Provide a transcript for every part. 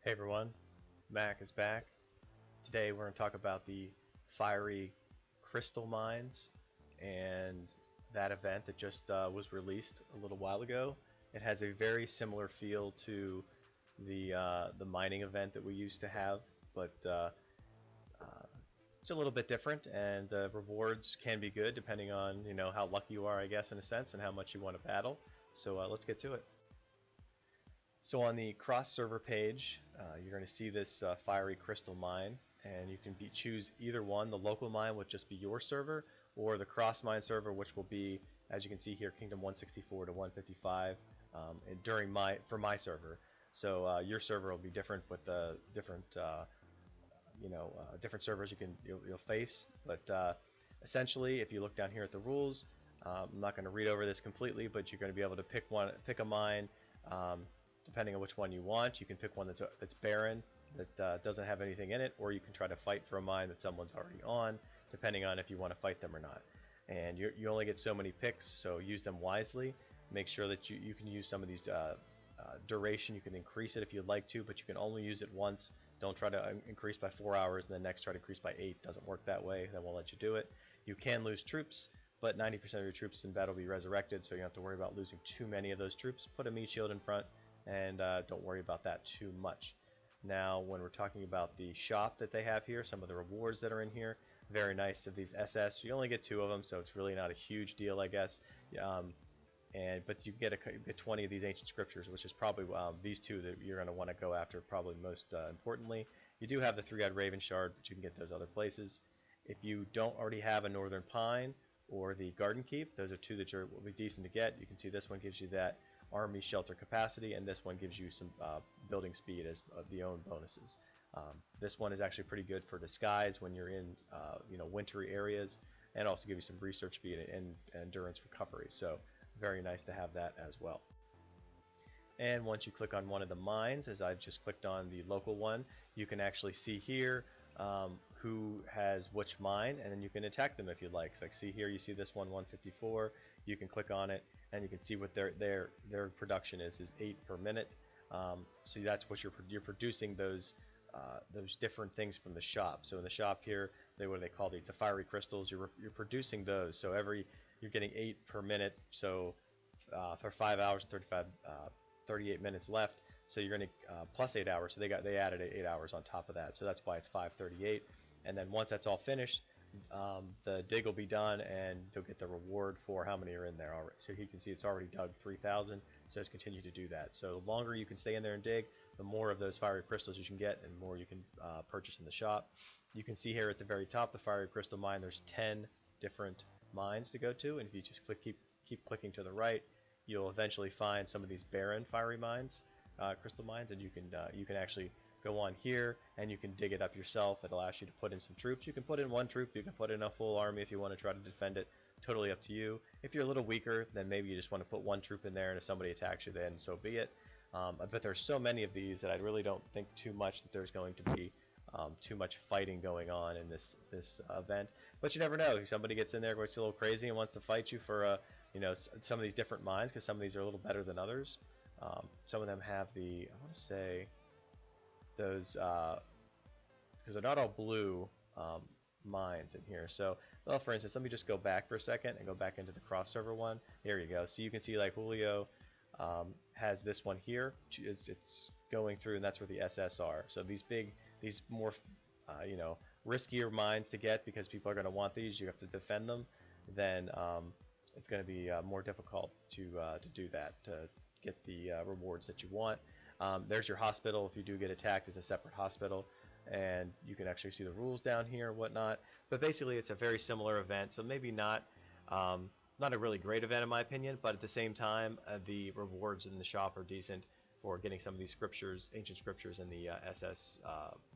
Hey everyone, Mac is back. Today we're going to talk about the fiery crystal mines and that event that just was released a little while ago. It has a very similar feel to the mining event that we used to have, but it's a little bit different, and the rewards can be good depending on how lucky you are, I guess, in a sense, and how much you want to battle. So let's get to it. So on the cross server page, you're going to see this fiery crystal mine, and you can choose either one. The local mine would just be your server, or the cross mine server, which will be, as you can see here, Kingdom 164 to 155 for my server. So your server will be different with the different different servers you'll face. But essentially, if you look down here at the rules, I'm not going to read over this completely, but you're going to be able to pick a mine. Depending on which one you want, you can pick one that's barren, that doesn't have anything in it, or you can try to fight for a mine that someone's already on, depending on if you want to fight them or not. And you only get so many picks, so use them wisely. Make sure that you can use some of these duration. You can increase it if you'd like to, but you can only use it once. Don't try to increase by 4 hours and then next try to increase by 8. Doesn't work that way. That won't let you do it. You can lose troops, but 90% of your troops in battle will be resurrected, so you don't have to worry about losing too many of those troops. Put a meat shield in front, and don't worry about that too much. Now, when we're talking about the shop that they have here, some of the rewards that are in here, very nice of these SS. You only get 2 of them, so it's really not a huge deal, I guess. But you get 20 of these ancient scriptures, which is probably these 2 that you're going to want to go after. Probably most importantly, you do have the 3-eyed raven shard, but you can get those other places. If you don't already have a northern pine or the garden keep, those are 2 that will be decent to get. You can see this one gives you that army shelter capacity, and this one gives you some building speed as the own bonuses. This one is actually pretty good for disguise when you're in wintry areas, and also give you some research speed and endurance recovery. So very nice to have that as well. And once you click on one of the mines, as I've just clicked on the local one, you can actually see here who has which mine, and then you can attack them if you'd like. So like see here, you see this one 154. You can click on it, and you can see what their production is 8 per minute. So that's what you're producing those different things from the shop. So in the shop here, what do they call these? The fiery crystals. You're producing those. So you're getting 8 per minute. So for 5 hours and 38 minutes left. So you're going to plus 8 hours. So they added 8 hours on top of that. So that's why it's 538. And then once that's all finished, the dig will be done, and they'll get the reward for how many are in there already. So you can see it's already dug 3,000. So just continue to do that. So the longer you can stay in there and dig, the more of those fiery crystals you can get, and more you can purchase in the shop. You can see here at the very top, the fiery crystal mine. There's 10 different mines to go to, and if you just keep clicking to the right, you'll eventually find some of these barren fiery mines, crystal mines, and you can actually go on here and you can dig it up yourself. It allows you to put in some troops. You can put in 1 troop, you can put in a full army if you want to try to defend it. Totally up to you. If you're a little weaker, then maybe you just want to put 1 troop in there, and if somebody attacks you, then so be it. But there's so many of these that I really don't think too much that there's going to be too much fighting going on in this event. But you never know. If somebody gets in there, goes a little crazy, and wants to fight you for some of these different mines, because some of these are a little better than others. Some of them have I want to say those, because they're not all blue mines in here. So, well, for instance, let me just go back for a second and go back into the cross server one. Here you go. So you can see like Julio has this one here. It's going through, and that's where the SS are. So these more riskier mines to get, because people are going to want these. You have to defend them. Then it's going to be more difficult to do that, to get the rewards that you want. There's your hospital. If you do get attacked, it's a separate hospital, and you can actually see the rules down here and whatnot. But basically, it's a very similar event, so maybe not a really great event in my opinion, but at the same time, the rewards in the shop are decent for getting some of these scriptures, ancient scriptures, and the SS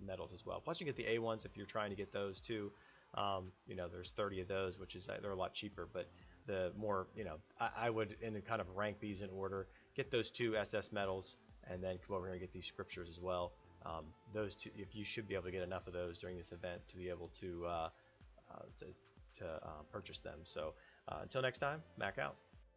medals as well. Plus, you get the A ones if you're trying to get those too. There's 30 of those, which is they're a lot cheaper, but the more, I would kind of rank these in order. Get those 2 SS medals, and then come over here and get these scriptures as well. Those 2, if you should be able to get enough of those during this event to be able to purchase them. So until next time, Mac out.